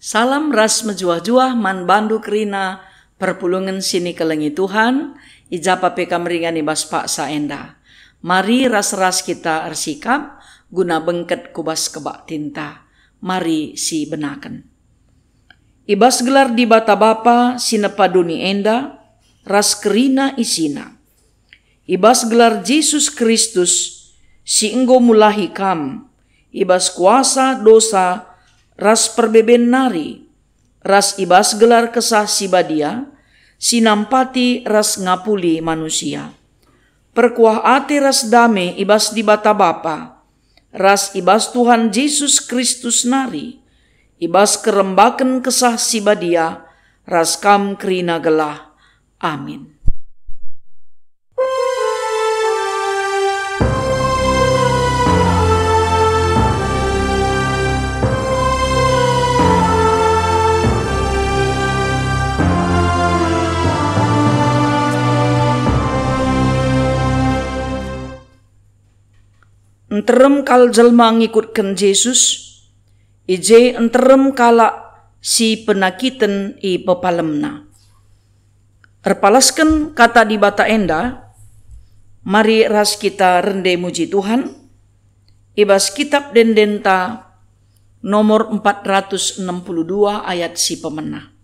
Salam ras mejuah-juah man bandu kerina perpulungan sini kelengi Tuhan, ijapa peka meringani bas pak saenda. Mari ras-ras kita ersikap, guna bengket kubas kebak tinta. Mari si benaken. Ibas gelar di bata bapa sinepaduni enda, ras kerina isina. Ibas gelar Yesus Kristus, si enggo mulahi kam. Ibas kuasa dosa, ras perbeben nari. Ras ibas gelar kesah si badia, si nampati ras ngapuli manusia. Perkuah ate ras dame ibas di bata bapa, ras ibas Tuhan Yesus Kristus nari. Ibas kerembaken kesah si badia, ras kam kerina gelah. Amin. Enterem kal jelma ngikutkan Yesus, ije enterem kala si penakiten i pepalemna. Erpalaskan kata di bata enda, mari ras kita rende muji Tuhan, ibas kitab dendenta nomor 462 ayat si pemenah.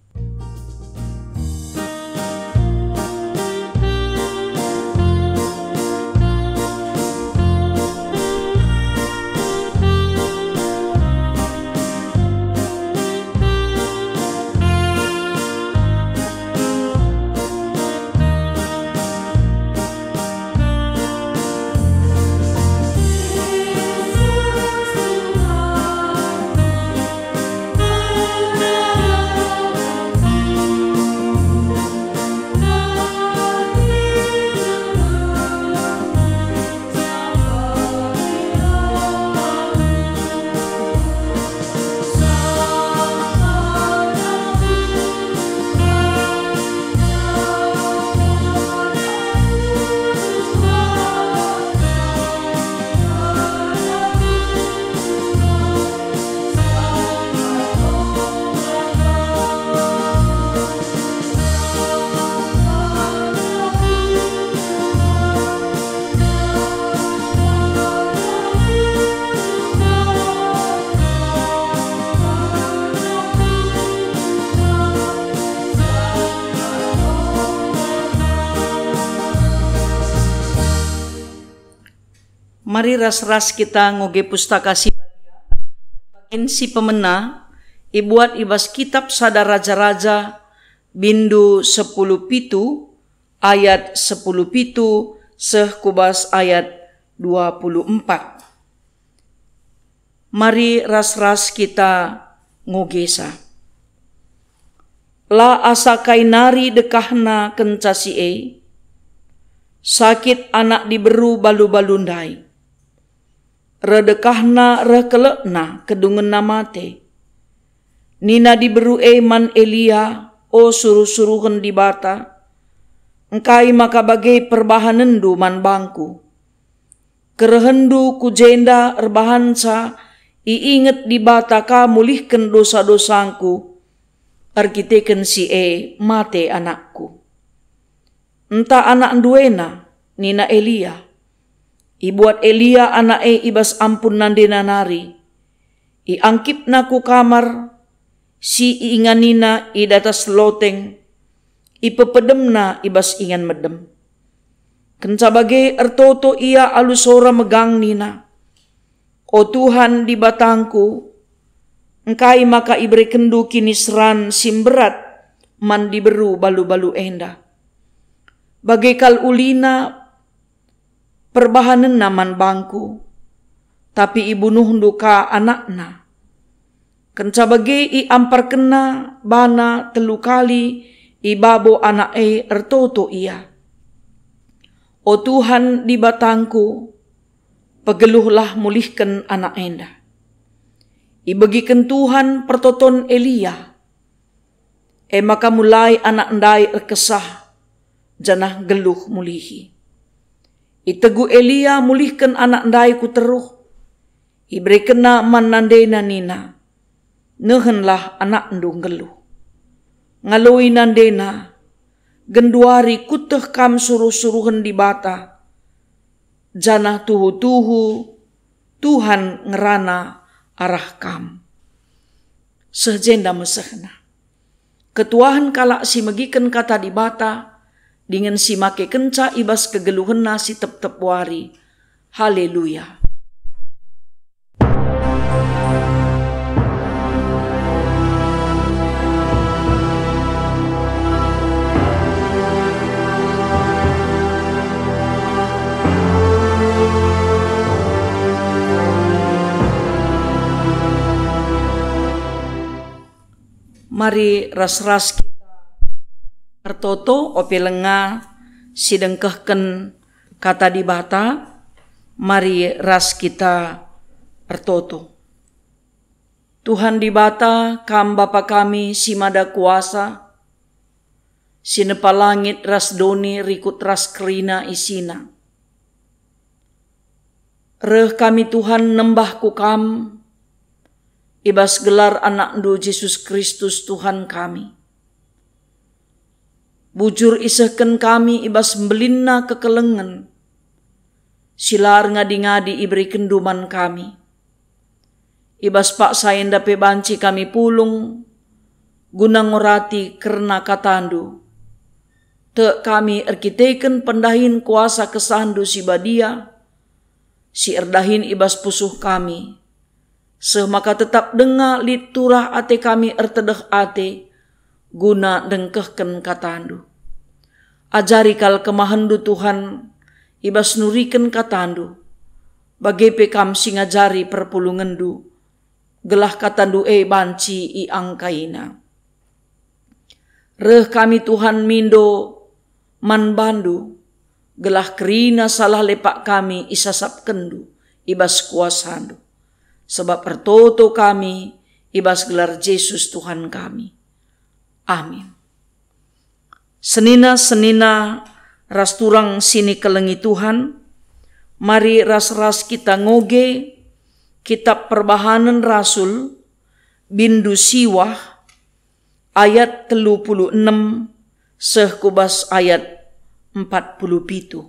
Mari ras-ras kita ngoge pustaka si badia, si pemena, ibuat ibas kitab sada raja-raja, bindu 10 pitu, ayat 10 pitu, seh kubas ayat 24. Mari ras-ras kita ngogesa. La asa kainari dekahna kencasi sakit anak diberu balu-balundai. Redekahna rekelekna kedungen namate. Nina diberu man Elia, o suruh-suruhen di bata. Engkai maka bagai perbahanendu man bangku. Kerehendu kujenda erbahansa, iinget di bata ka mulihken dosa-dosangku. Arkiteken si mate anakku. Entah anak duena, nina Elia. Ibuat Elia anak ibas ampun nandena nari. Iangkip naku kamar, si inganina idatas loteng. Ipepedemna ibas ingan medem. Kenca bagai ertoto ia alusora megang nina. O Tuhan di batangku, engkai maka iberi kendu kini seran simberat man diberu balu-balu enda. Bagaikan ulina perbahanen naman bangku, tapi ibu nuhundu ka anakna. Kenca bagai i ampar kena bana telu kali ibabo anak ertoto ia. O Tuhan di batangku, pegeluhlah mulihkan anak enda. Ibagikan Tuhan pertoton Elia. Maka mulai anak ndai erkesah, janah geluh mulihi. Itegu Elia mulihkan anak ndai ku teruh. Iberi kena man nandena nina. nehenlah anak ndung geluh. Ngaloi nandena, genduari kuteh kam suruh-suruhen di bata. Janah tuhu-tuhu, Tuhan ngerana arah kam. Sejenda mesehna. Ketuahan kalak si megiken kata di bata, dengan si make kenca ibas kegeluhenna si tep-tep wari. Haleluya. Mari ras-ras kita pertoto ope lenga sidengkehken kata di bata. Mari ras kita pertoto. Tuhan di bata kam Bapa kami si mada kuasa, sinepa langit ras doni rikut ras kerina isina. Reh kami Tuhan nembah ku kam, ibas gelar anak ndu Yesus Kristus Tuhan kami. Bujur isehken kami ibas mbelina kekelengen. Silar ngadi-ngadi iberi kenduman kami. Ibas pak sayen dape banci kami pulung. Guna ngorati kerna katandu. Te kami erkiteken pendahin kuasa kesandu si badia. Si erdahin ibas pusuh kami. Semaka tetap denga liturah ate kami ertedeh ate, guna dengkehken katandu. Ajari kal kemahandu Tuhan, ibas nuriken katandu, bagai pekam singajari perpulungendu, gelah katandu banci i angkaina. Reh kami Tuhan mindo man bandu, gelah kerina salah lepak kami isasap kendu, ibas kuasandu. Sebab pertoto kami ibas gelar Yesus Tuhan kami. Amin. Senina-senina ras turang sini kelengi Tuhan. Mari ras-ras kita ngoge kitab Perbahanan Rasul bindu siwah ayat 36 sehkubas ayat 47.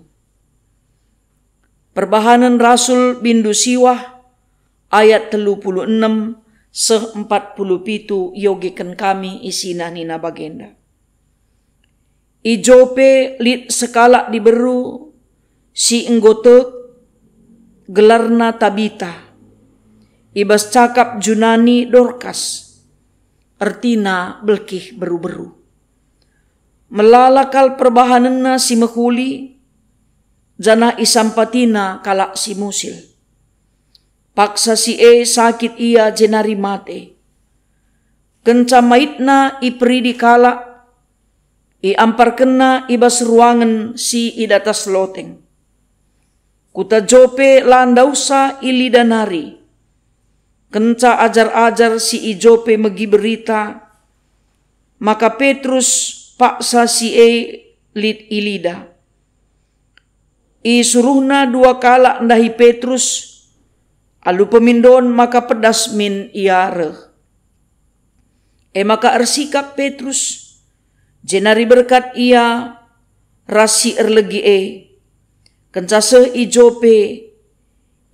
Perbahanan Rasul bindu siwah ayat 36 se-47 yogiken kami isina nina bagenda. Ijope lit sekala diberu si enggotek gelarna Tabita. Ibas cakap Junani Dorkas. Ertina belkih beru-beru. Melalakal perbahanana si mehuli. Jana isampatina kalak si musil. Paksa si sakit ia jenari mate. Kenca maitna iperi di kala. Ampar kena ibas ruangan si idatas loteng. Kuta jope landausa ilidanari. Kenca ajar-ajar si ijope megi berita. Maka Petrus paksa si lit ilida. Suruhna 2 kala ndahi Petrus. Alu pemindon maka pedas min iareh. Maka ersikap Petrus. Jenari berkat ia rasi erlegi Kencaseh ijope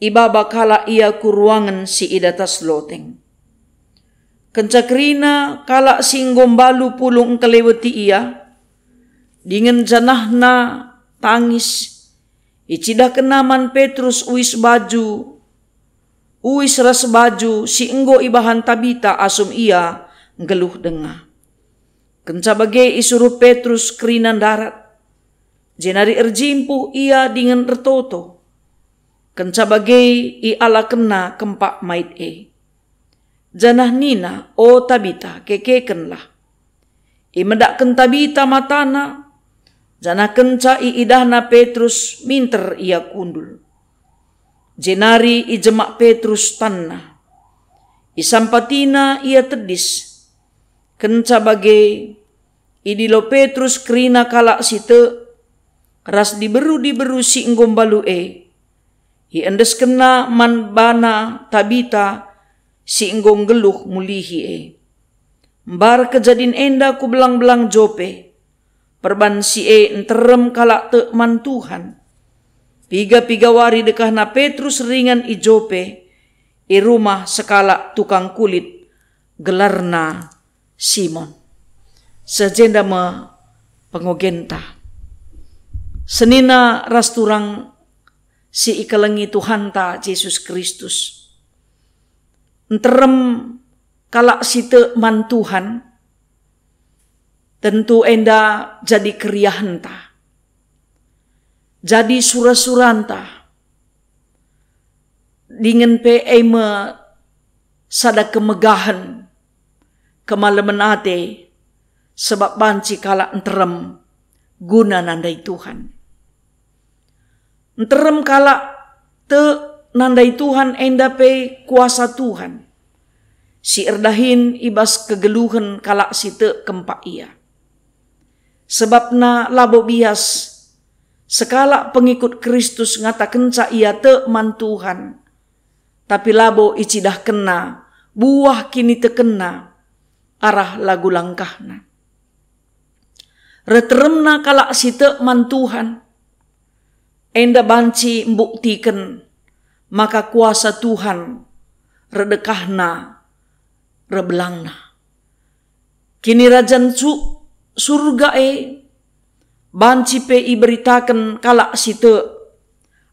ibaba kala ia ku ruangan si idatas loteng. Kencakrina kala singgombalu pulung keleweti ia. Dengan janahna tangis. Icidah kenaman Petrus uis baju. Uis ras baju si enggo ibahan Tabita asum ia ngeluh denga. Kenca bagai isuruh Petrus kerinan darat. Jenari erjimpuh ia dengan ertoto. Kenca bagai i ala kena kempak mait Janah nina o Tabita kekekenlah. I medakken Tabita matana. Janah kenca i idahna Petrus minter ia kundul. Jenari i jemak Petrus tanna. Isampatina ia tedis. Kenca bagai idilo Petrus kerina kalak site. Ras diberu si enggombalu I endes kena man bana Tabita si enggong geluh mulihi Mbar kejadin enda ku belang-belang Jope, perban si enterem kalak te man Tuhan. Piga-piga wari dekah na Petrus ringan i Jope, i rumah sekala tukang kulit, gelarna Simon. Sejenda me pengogenta. Senina rasturang si ikalengi Tuhan ta Yesus Kristus. Enterem kalak si te man Tuhan, tentu enda jadi keriahenta. Jadi surah-suranta. Dengan pe eme sada kemegahan kemalaman ate sebab banci kalak enterem guna nandai Tuhan. Enterem kalak te nandai Tuhan enda pe kuasa Tuhan. Si erdahin ibas kegeluhan kalak si te kempak ia. Sebab na labo bias sekala pengikut Kristus ngatakan ca ia te man Tuhan. Tapi labo icidah kena, buah kini tekena, arah lagu langkahna. Reteremna kalak si te man Tuhan. Enda banci mbuktikan, maka kuasa Tuhan redekahna, rebelangna. Kini rajan surga banci pe iberitakan kalak si te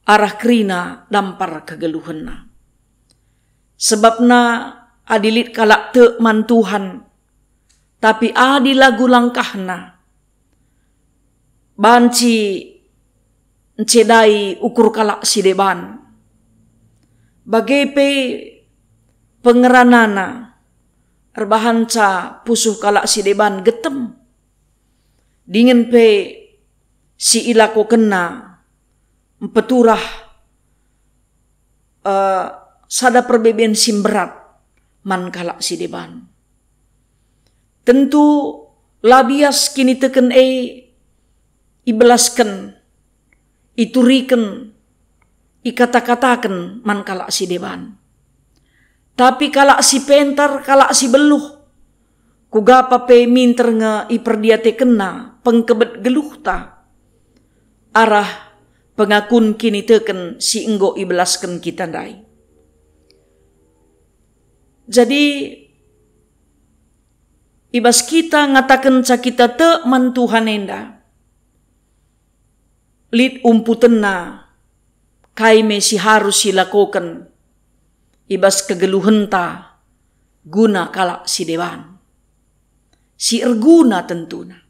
arah kerina dampar kegeluhanna. Sebabna adilit kalak te man Tuhan, tapi adi lagu langkahna. Banci encedai ukur kalak si deban. Bagai pe pengeranana, erbahanca pusuh kalak si deban getem. Dingin pe si ilako kena, empeturah sada perbeben simberat man kalak si deban. Tentu labias kini teken ibelaskan, iturikan, ikata-katakan man kalak si deban. Tapi kalak si pentar, kalak si beluh, kugapa pe minter nge iperdiate kena pengkebet geluh ta. Arah pengakun kini teken si enggo ibelaskan kita dai. Jadi ibas kita ngatakan ca kita te man Tuhan enda. Lid umputena kai me si harus silakokan ibas kegeluhenta guna kalak si dewan. Si erguna tentuna.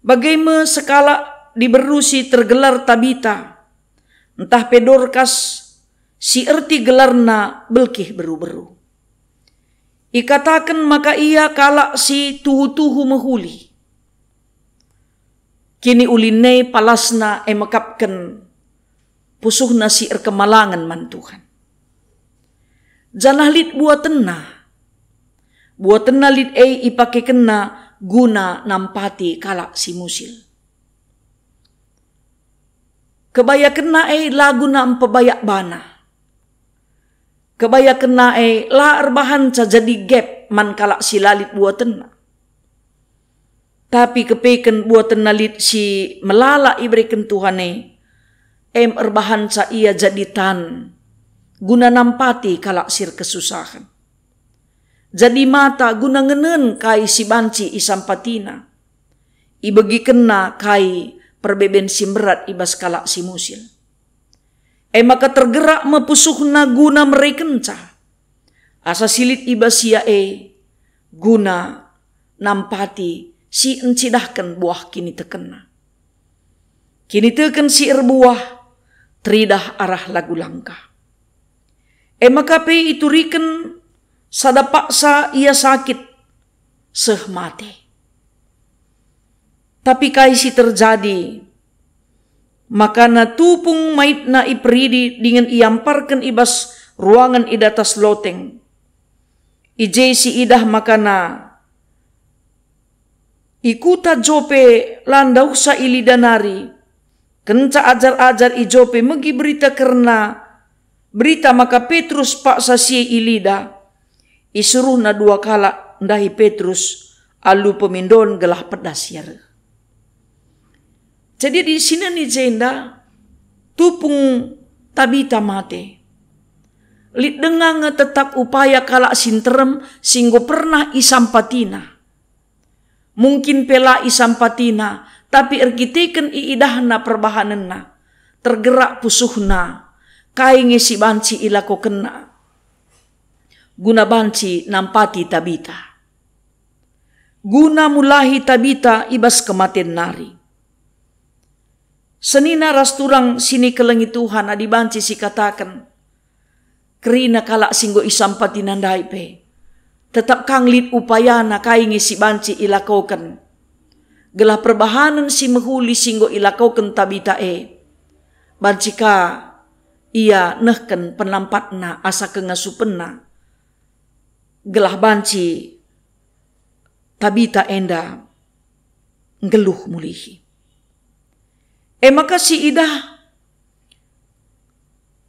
Bagaimana sekala diberusi tergelar Tabita, entah pedorkas si erti gelarna belkih beru-beru. Ikatakan maka ia kalak si tuhu-tuhu mehuli. Kini ulinei palasna mekapkan pusuhna si erkemalangan man Tuhan. Janah lid buatena lid ipake kena guna nampati kalak si musil. Kebaya kena lagu na empebayak bana. Kebaya kena la erbahan ca jadi gap man kalak si lalit buatena. Tapi kepeken buatena lid si melala iberikan Tuhan erbahan ca ia jadi tan guna nampati kalak sir kesusahan. Jadi mata guna ngenen kai si banci isampatina. Ibegi kena kai perbeben simberat ibas kalak si musil. Maka tergerak mepusuhna guna merekenca. Asa silit ibas ia guna nampati si encidahkan buah kini tekena. Kini teken si erbuah teridah arah lagu langkah. Maka pe ituriken sada paksa ia sakit seh mate. Tapi kaisi terjadi, maka na tupung mait na iperidi dengan iamparkan ibas ruangan idatas loteng. Ije si idah makana ikuta Jope landau sa ilidanari. Kenca ajar-ajar i Jope megi berita karena Berita maka Petrus paksa si ilida, isuruh na 2 kala ndahi Petrus, alu pemindon gelah pedas yara. Jadi di sini ni jenda, tupung Tabita mate. Lit dengang tetap upaya kala sinterem singgo pernah isampatina. Mungkin pela isampatina, tapi erkiteken iidahna perbahanenna. Tergerak pusuhna, kai ngesi banci ilako kena. Guna banci nampati Tabita. Guna mulahi Tabita ibas kematian nari. Senina rasturang sini kelengi Tuhan adi banci si katakan. Kerina kalak singgo isampati nandai pe. Tetap kanglit upayana kai ngisi banci ilakokan. Gelah perbahanan si mehuli singgo ilakokan Tabita Banci ka ia nehken penampatna asa kengasupenna. Gelah banci Tabita enda ngeluh mulihi. Maka si idah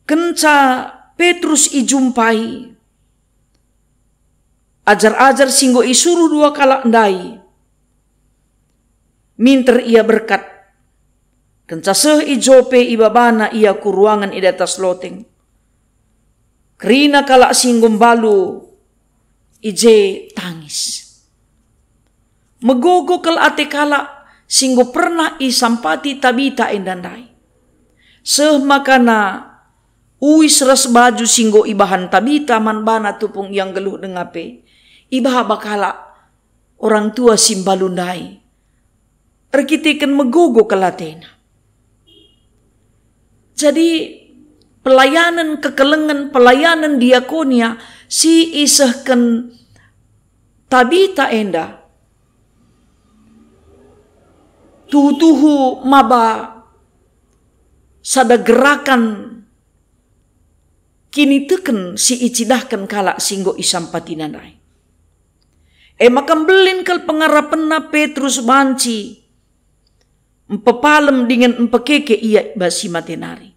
kenca Petrus ijumpai. Ajar-ajar singgo isuruh 2 kala ndai. Minter ia berkat. Kenca seh ijope ibabana ia ku ruangan ida atas loteng. Kerina kala singgo balu ije tangis. Megogo kel ate kala singgo pernah isampati Tabita endandai. Seh makana uis ras baju singgo ibahan Tabita man bana tupung yang geluh dengape. Ibaha bakala orang tua simbalundai. Erkiteken megogo kelatena. Jadi pelayanan kekelengan, pelayanan diakonia si isehken Tabita enda. Tuhu-tuhu maba sada gerakan kini teken si icidahkan kala singgo isampati nanai. Makam belin kal pengarapenna Petrus banci empepalem dengan empekeke ia basi matenari.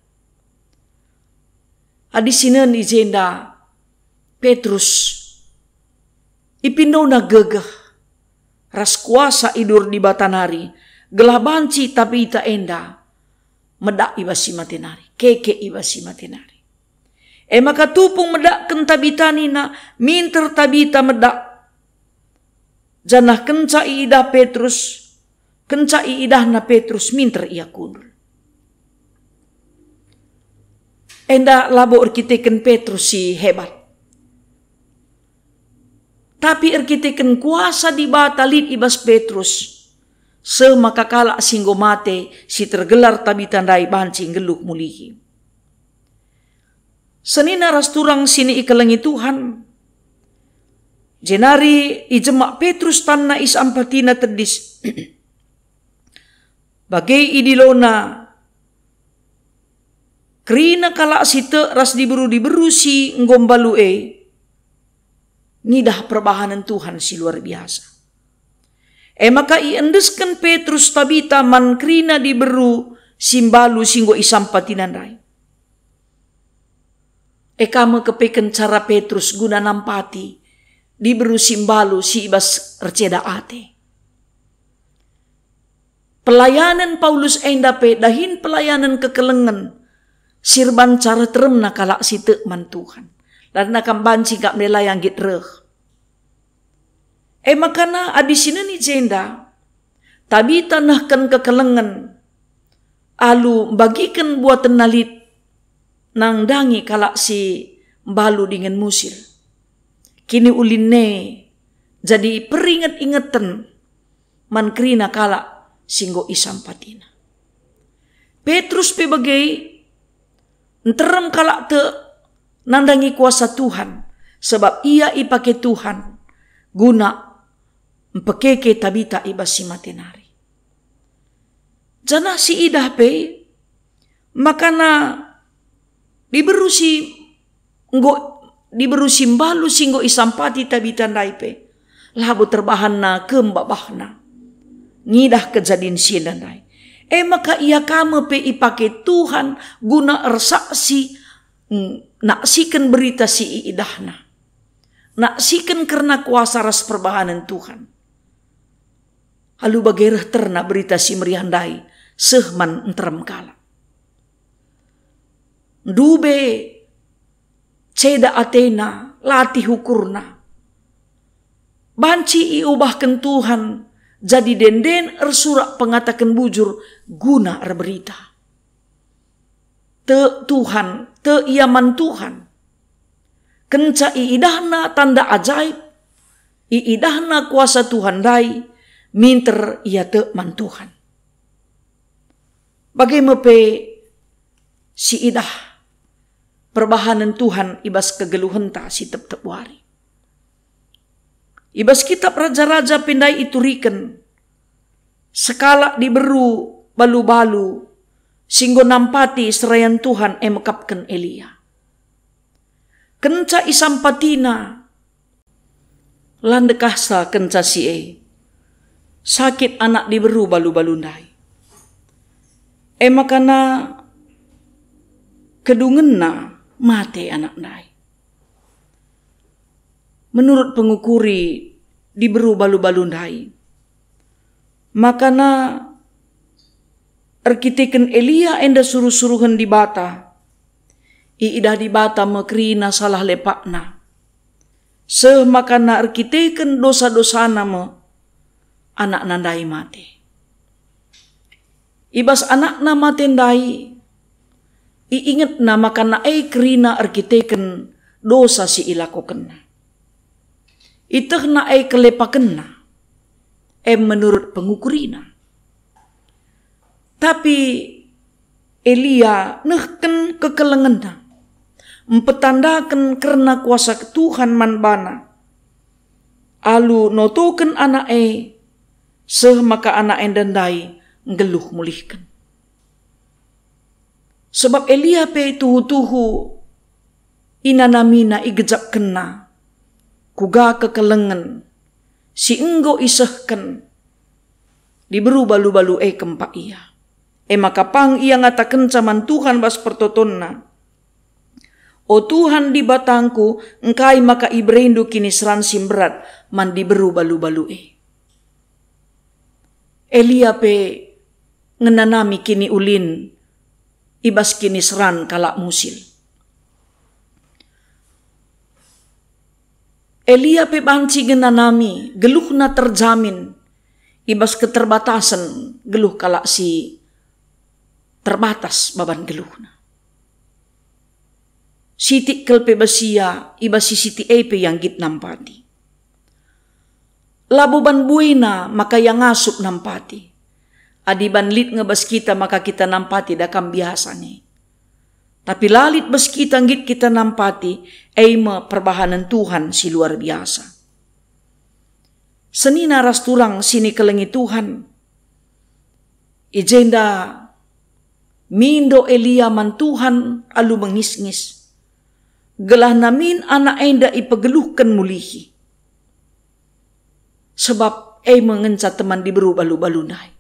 Adisinan ijenda Petrus ipindona gegah ras kuasa idur di batanari. Gelah banci Tabita enda medak ibasi matenari, keke ibasi matenari. Maka tupung medak ken Tabita nina, minter Tabita medak. Janah kenca iidah Petrus, kenca iidahna Petrus minter ia kundul. Enda labo erkiteken Petrus si hebat. Tapi erkiteken kuasa di batalit ibas Petrus. Semaka kala singgo mate si tergelar Tabita ndai banci ngeluh mulihi. Senina rasturang sini ikelengi Tuhan. Jenari ijemak Petrus tanna isampatina terdis. Bagai idilona. Kerina kala site ras diberu si ngombalue. Nidah perbahanan Tuhan si luar biasa. Maka iendeskan Petrus Tabita man krina diberu simbalu singgo isampati nandai. Kamu kepeken cara Petrus guna nampati diberu simbalu si ibas receda ate. Pelayanan Paulus endape dahin pelayanan kekelengan sirban cara teremna kalak site man Tuhan. Dan nakam banci kak melayang gitreh. Makana adisina ni jenda Tabita nahkan kekelengan alu bagikan buat nalit nang dangi kalak si balu dengan musir. Kini ulinne jadi peringat-ingatan man krina kalak singgo isampatina. Petrus pe bagai enterem kalak te nandangi kuasa Tuhan sebab ia ipake Tuhan guna empekeke Tabita ibasi matenari. Jana si idah pe makana diberusi mbalu singgo isampati Tabita ndai pe labu terbahanna kembabahna ngidah kejadian silandai. Maka ia kame pe ipake Tuhan guna ersaksi naksikan berita si iidahna. Naksikan karena kuasa ras perbahanan Tuhan. Halu bagerah terna berita si meriandai sehman enterem kala. Dube ceda atena latih hukurna. Banci iubahkan Tuhan jadi denden ersurak pengatakan bujur guna berita. Te Tuhan, te iaman Tuhan. Kenca iidahna tanda ajaib, iidahna kuasa Tuhan dai, minter ia te man Tuhan. Bagaimana si idah perbahanan Tuhan ibas kegeluhan ta si tep-tep wari. Ibas kitab raja-raja pindai ituriken, sekala diberu balu-balu, singgo nampati serayan Tuhan mekapkan Elia. Kenca isampatina, landekasa kenca si sakit anak diberu balu-balundai. Makana kedungenna mate anak dai. Menurut pengukuri diberu balu-balundai. Makana arkiteken Elia enda suruh-suruhan di bata. Iidah di bata mekrina salah lepakna. Makana arkiteken dosa-dosana me anak nandai mate. Ibas anak na mate ndai. Iingat na makana krina arkiteken dosa si ilakokenna. Itah na kelepakenna. Menurut pengukurina. Tapi Elia nehken kekelengenna. Mempetandakan karena kuasa Tuhan manbana. Alu notoken anak maka anak dendai ngeluh mulihkan. Sebab Elia pe tuhu-tuhu inanamina igejap kena. Kuga kekelengen. Si enggo isehken. Diberu balu-balu kempak ia. Maka pang ia ngatakan caman Tuhan bas pertotonna. O Tuhan di batangku, engkai maka ibrendu kini seran simberat man diberu balu-balu Elia pe ngenanami kini ulin, ibas kini seran kalak musil. Elia pe banci ngenanami, geluhna terjamin, ibas keterbatasan geluh kalak si terbatas baban geluhna. Siti kelpe basia, ibas si siti epe yang git nampati. Labuban buina maka yang ngasup nampati. Adiban lit ngebas kita maka kita nampati dakam biasa nih. Tapi lalit bas kita ngit kita nampati, eima perbahanan Tuhan si luar biasa. Senina ras turang sini kelengi Tuhan. Ijenda mindo Elia man Tuhan alu mengis-ngis. Gelah namin anak enda ipegeluhkan mulihi. Sebab mengenca teman diberu balu-balunai.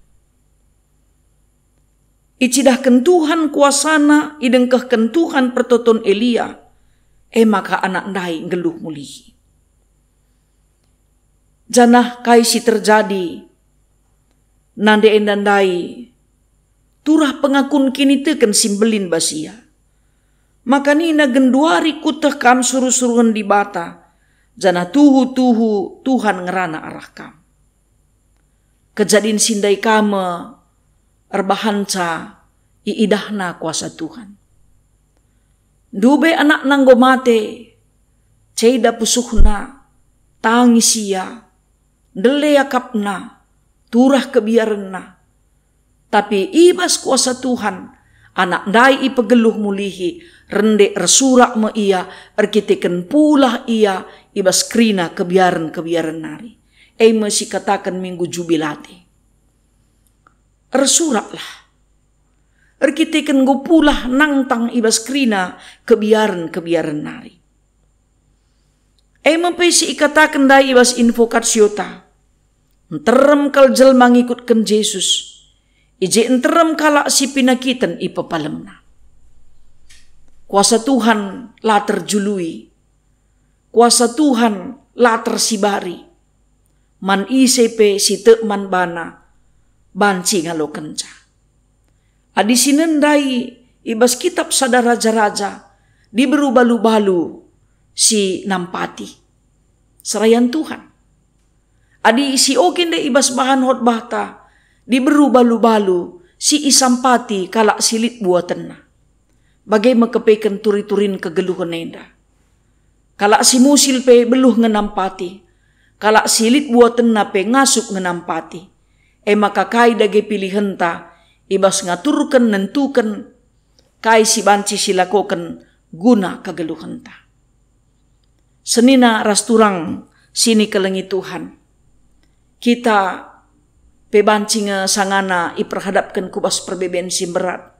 Icidahkan Tuhan kuasana, idengkahkan Tuhan pertoton Elia. Maka anak ndai ngeluh mulihi. Janah kaisi terjadi. Nande endandai. Turah pengakun kini teken simbelin basia. Maka nina genduari kutah kam suruh-suruhan di bata. Jana tuhu-tuhu Tuhan ngerana arah kam. Kejadian sindai kama erbahanca iidahna kuasa Tuhan. Dube anak nanggo mate. Ceda pusuhna. Tangisia. Deleyakapna. Turah kebiarenna. Tapi ibas kuasa Tuhan. Anak dai ipegeluh mulihi. Rende ersurak me ia, erkiteken pula ia, ibas krina kebiaran nari. Masih katakan minggu jubilate. Ersuraklah. Erkiteken go pula nangtang ibas krina kebiaran nari. Mempesi ikatakan dai ibas invokatsiota. Enterem kal jelma ngikutkan Yesus. Ije enterem kalak si pinakitan ipapalemna. Kuasa Tuhan lah terjului. Kuasa Tuhan lah tersibari. Man isepe si te man bana. Banci ngalo kenca. Adi sinendai ibas kitab sada raja-raja. Di berubalu-balu si nampati. Serayan Tuhan. Adi si okin de ibas bahan hotbah ta. Di berubalu-balu si isampati kalak silit buatanna. Bagai mekepekan turi-turin kegeluhan nenda. Kalak si musil pe beluh ngenampati. Kalak silit buatanna pe ngasuk ngenampati. Maka kai dage pilihan ta. Ibas ngaturkan nentukan. Kai si banci silakokan guna kegeluhan ta. Senina rasturang sini kelengi Tuhan. Kita pebanci sangana iperhadapkan kubas perbeben simberat.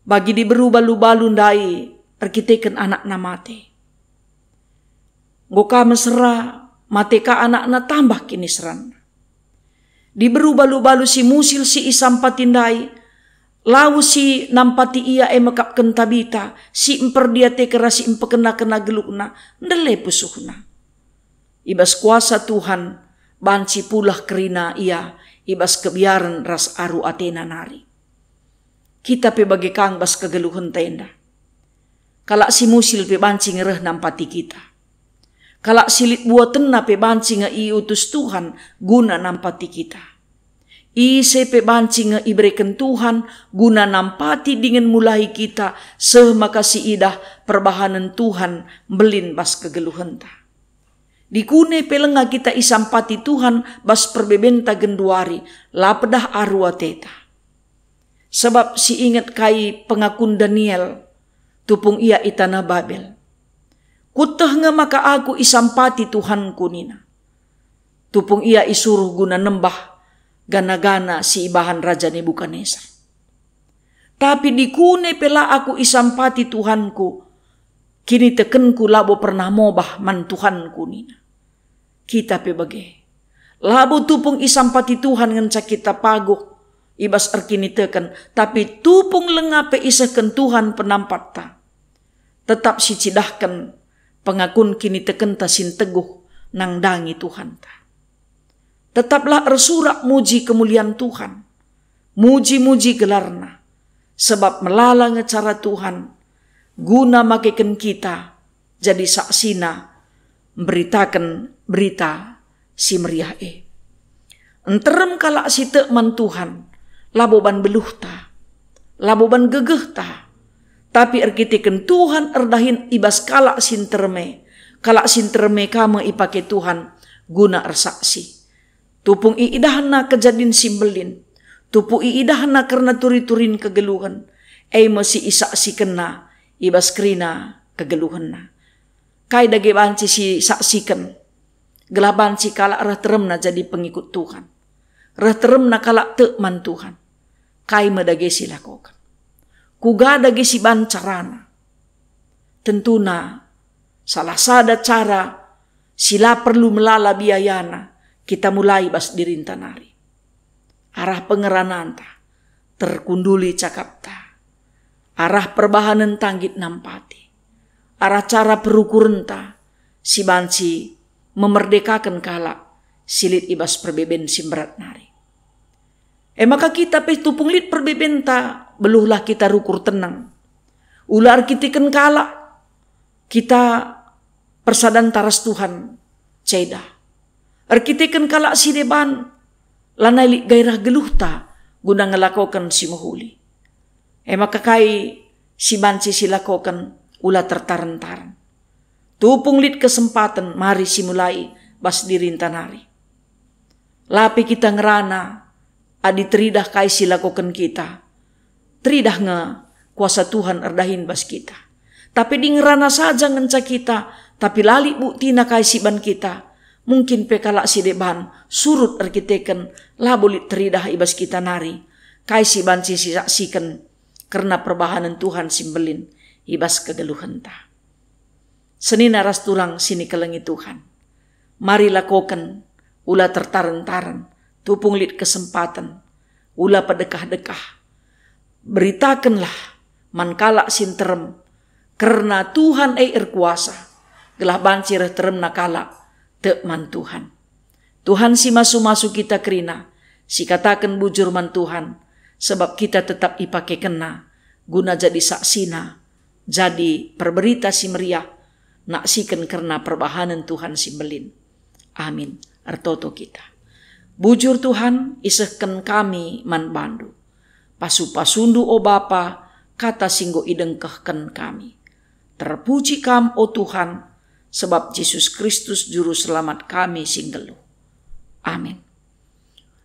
Bagi di berubalu-balu ndai arkiteken anak namate. Goka mesra mateka anak na tambah kini seran. Di berubalu-balu si musil si isampatindai. Lau si nampati ia mekap kentabita. Si emperdiate kerasi empekena-kena gelukna. Ndele pusuhna. Ibas kuasa Tuhan. Banci pulah kerina ia. Ibas kebiaran ras aru atena nari. Kita pe bagi kang bas kegeluhan tenda. Kalak si musil pe banci ngereh nampati kita. Kalak silit buatena pe banci nge utus Tuhan guna nampati kita. Ise pe banci nge iberikan Tuhan guna nampati dengan mulai kita seh makasi idah perbahanan Tuhan belin bas kegeluhan ta. Dikune pelenga kita isampati Tuhan bas perbebenta genduari lapedah arua teta. Sebab si ingat kai pengakun Daniel tupung ia itana Babel. Kutah nge maka aku isampati Tuhanku nina. Tupung ia isuruh guna nembah gana-gana si ibahan Raja Nebukadnezar. Tapi dikune pela aku isampati Tuhanku. Kini tekenku labo pernah mobah man Tuhanku nina. Kita pe bage. Labo tupung isampati Tuhan ngenca kita paguk. Ibas arkini teken. Tapi tupung lengape isahkan Tuhan penampat ta. Tetap si cidahkan pengakun kini teken ta sin teguh nang dangi Tuhan ta. Tetaplah ersurak muji kemuliaan Tuhan. Muji-muji gelarna. Sebab melala ngecara Tuhan. Guna makekan kita jadi saksina memberitakan berita si meriah Enterem kalak si tekman Tuhan. Laboban beluh ta. Laboban gegeh ta. Tapi erkitikan Tuhan erdahin ibas kalak sinterme. Kalak sinterme kama ipake Tuhan guna ersaksi. Tupung iidahna kejadin simbelin. Tupu iidahna karena turi-turin kegeluhan. Masih isaksi kena ibas kerina kegeluhan na. Kai dage banci si saksikan. Gelaban si kalak reh teremna jadi pengikut Tuhan. Reh teremna kalak tekman Tuhan. Kai medage silakokan. Kuga dage si bancarana. Tentuna salah sada cara sila perlu melala biayana. Kita mulai bas dirintanari. Arah pengerananta terkunduli cakap ta. Arah perbahanan tanggit nampati. Arah cara perukurenta si banci memerdekakan kalak silit ibas perbeben simberat nari. Maka kita pe tupung lit perbebenta beluhlah kita rukur tenang. Ular kitikan kalak kita persadan taras Tuhan ceda. Arkitikan kalak si deban lanai gairah geluhta guna ngelakokan si mahuli. Maka kai si banci silakokan ulah tertaran-taran. Tupung lit kesempatan mari si mulai bas dirintanari. Lapi kita ngerana adi teridah kai silakokan kita. Teridah nge kuasa Tuhan erdahin bas kita. Tapi di ngerana saja ngenca kita. Tapi lali buktina kai si ban kita. Mungkin pekalak si deban surut arkiteken labulit teridah ibas kita nari. Kai si banci si saksikan karena perbahanan Tuhan simbelin ibas kegeluhan ta. Senina ras turang sini kelengi Tuhan. Mari lakokan ulah tertaran-taran. Tupung lit kesempatan. Ulah pedekah-dekah. Beritakanlah man kalak sinterem, karena Tuhan erkuasa, gelah banci terem na kalak te man Tuhan. Tuhan si masu-masu kita kerina, si katakan bujur man Tuhan, sebab kita tetap ipake kena, guna jadi saksina, jadi perberita si meriah, naksikan karena perbahanan Tuhan si belin. Amin. Artoto kita. Bujur Tuhan, isehken kami man bandu. Pasu-pasundu o Bapa, kata singgo idengkehken kami. Terpuji kam o Tuhan, sebab Yesus Kristus juru selamat kami singgelu. Amin.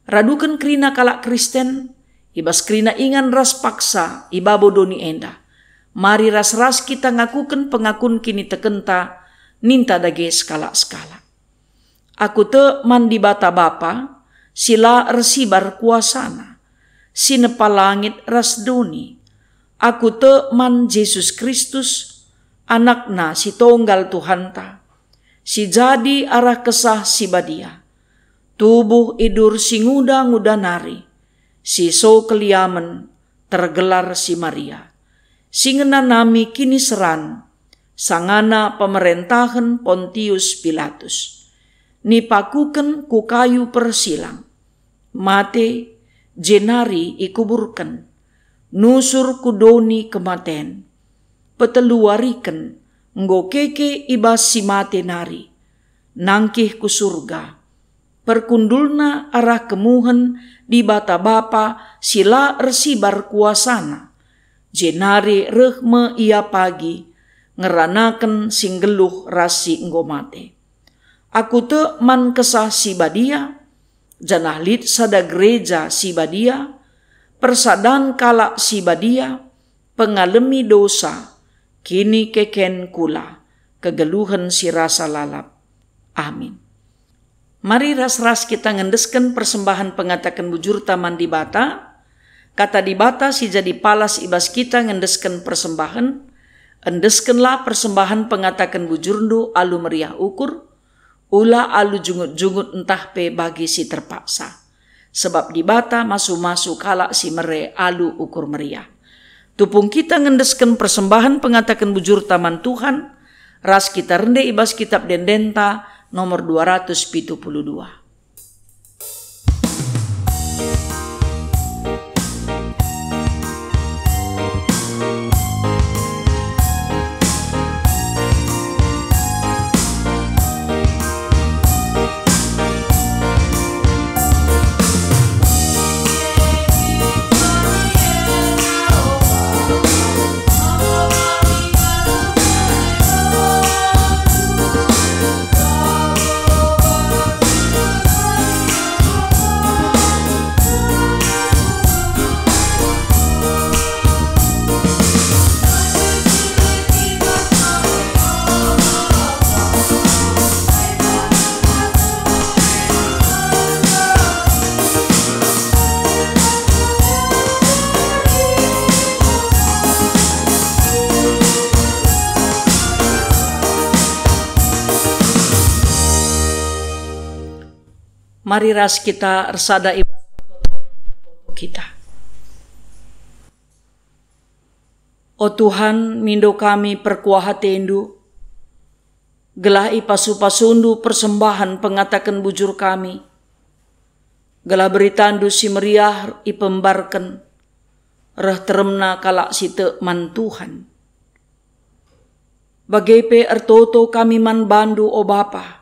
Radukan kerina kalak Kristen, ibas kerina ingan ras paksa, ibabo doni enda. Mari ras-ras kita ngakukan pengakun kini tekenta, ninta dage skala-skala. Aku te mandi bata Bapa, sila resibar kuasana, sinepa langit ras doni. Aku te man Yesus Kristus, anakna si tonggal Tuhanta, si jadi arah kesah si badia. Tubuh idur si nguda-nguda nari, si so keliamen tergelar si Maria. Singena nami kini seran, sangana pemerintahan Pontius Pilatus. Nipakuken ku kayu persilang, mate jenari ikuburken, nusur kudoni kematen, peteluariken, ngokeke ibas si mate nari, nangkih ku surga. Perkundulna arah kemuhen di bata Bapa sila resibar kuasana. Jenari rehme ia pagi ngeranaken singgeluh rasi ngomate. Aku te man kesah si badia, janah lid sada gereja si badia, persadan kalak si badia, pengalemi dosa, kini keken kula, kegeluhan si rasa lalap. Amin. Mari ras-ras kita ngendesken persembahan pengatakan bujur taman di bata. Kata di bata si jadi palas ibas kita ngendesken persembahan. Endeskenlah persembahan pengatakan bujurndu alu meriah ukur. Ula alu jungut-jungut entah pe bagi si terpaksa. Sebab di bata masu-masu kalak si mere alu ukur meriah. Tupung kita ngendesken persembahan pengatakan bujur taman Tuhan. Ras kita rende ibas kitab dendenta nomor 272. Mari ras kita ersada kita. O Tuhan, mindo kami perkuah hatendu, gelah ipasu-pasundu persembahan pengatakan bujur kami, gelah beritandu si meriah ipembarken, reh teremna kalak si te man Tuhan. Bagaipe ertoto kami man bandu o Bapa,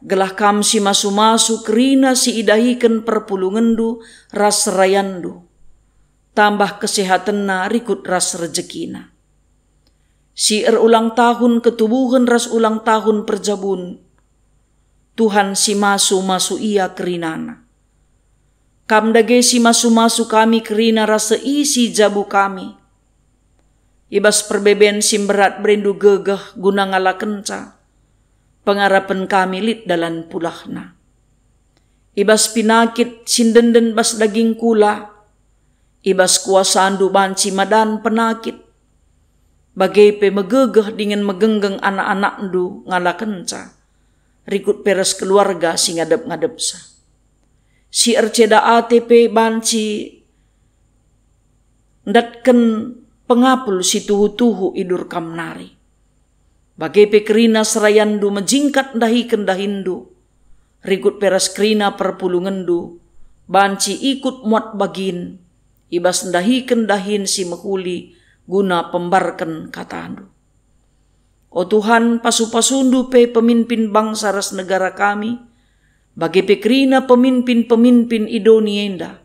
gelah kam si masu-masu kerina si idahiken perpulungendu ras rayandu, tambah kesehatanna rikut ras rejekina. Si ulang tahun ketubuhan ras ulang tahun perjabun, Tuhan si masu-masu ia kerinana. Kam dage si masu-masu kami kerina rasa isi jabu kami. Ibas perbeben sim berat berindu gegah guna ngalakenca. Pengarapan kami lit dalan pulahna. Ibas pinakit sindenden bas daging kula. Ibas kuasandu banci madan penakit. Bagai pe megegeh dengan megenggeng anak-anak ndu ngalakenca. Rikut peres keluarga si ngadep-ngadep sa. Si erceda ATP banci ndatken pengapul si tuhu-tuhu idur kam nari. Bagai pekerina serayandu menjingkat dahiken dahindu, rikut peras kerina perpulungendu, banci ikut muat bagin, ibas dahiken dahin si mehuli guna pembarken katandu. O Tuhan, pasu-pasundu pe pemimpin bangsa ras negara kami, bagi pekerina pemimpin-pemimpin idonienda,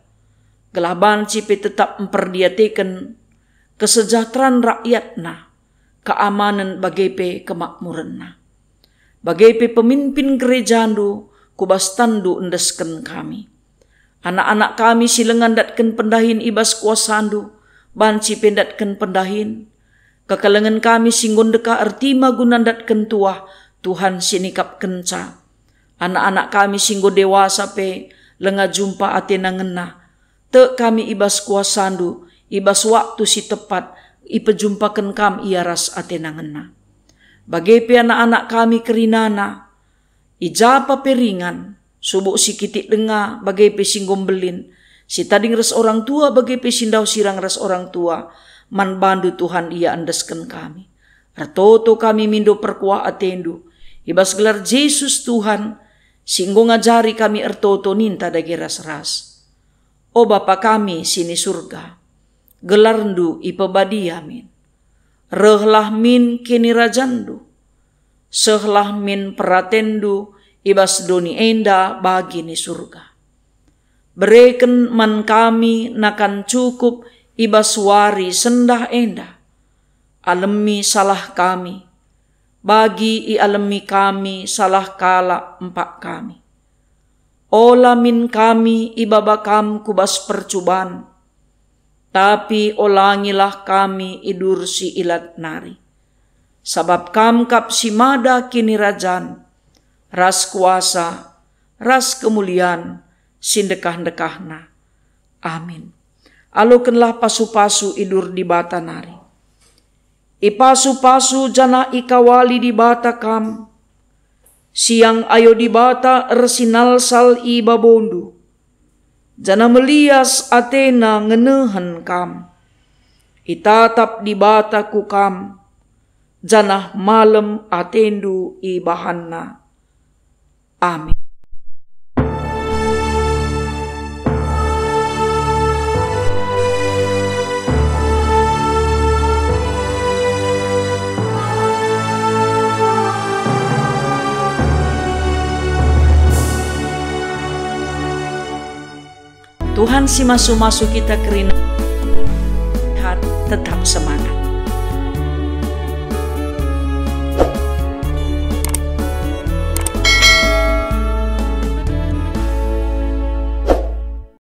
gelah banci pe tetap memperdiateken kesejahteraan rakyatna, keamanan bagi pe kemakmuranna. Bagi pe pemimpin gerejandu, kubastandu endesken kami. Anak-anak kami silengan datken pendahin ibas kuasandu, banci pendatken pendahin. Kekalengan kami singgon deka ertima gunandatken tuah, Tuhan sinikap kenca. Anak-anak kami singgo dewasa pe lenga jumpa atena ngena. Te kami ibas kuasandu, ibas waktu si tepat, ipejumpakan kam iaras atena ngena. Bagai pe anak-anak kami kerinana, ijapa peringan, subuk si kitik denga bagai pe singgom belin, si tading res orang tua bagai pe sindau sirang res orang tua, man bandu Tuhan ia andesken kami. Artoto kami mindo perkuah atendu, ibas gelar Yesus Tuhan, singgo ngajari kami ertoto ninta dagi ras-ras. O Bapa kami sini surga, gelarndu ipebadi amin. Rehlah min kini rajandu, sehlah min peratendu, ibas doni enda bagi ni surga. Bereken man kami nakan cukup, ibas wari sendah enda. Alemi salah kami, bagi i alemi kami salah kala empak kami. Ola min kami ibaba kam kubas percubaan, tapi olangilah kami idur si ilat nari. Sabab kam kap si mada kini rajan, ras kuasa, ras kemuliaan, sindekah-dekahna. Amin. Alokenlah pasu-pasu idur di bata nari. Ipasu-pasu jana ikawali di bata kam. Siang ayo di bata ersinal sal i babondu. Jana melias atena ngenehen kam. Itatap di bata ku kam. Jana malam atendu i bahanna. Amin. Tuhan si masu-masu kita kerina tetap semangat.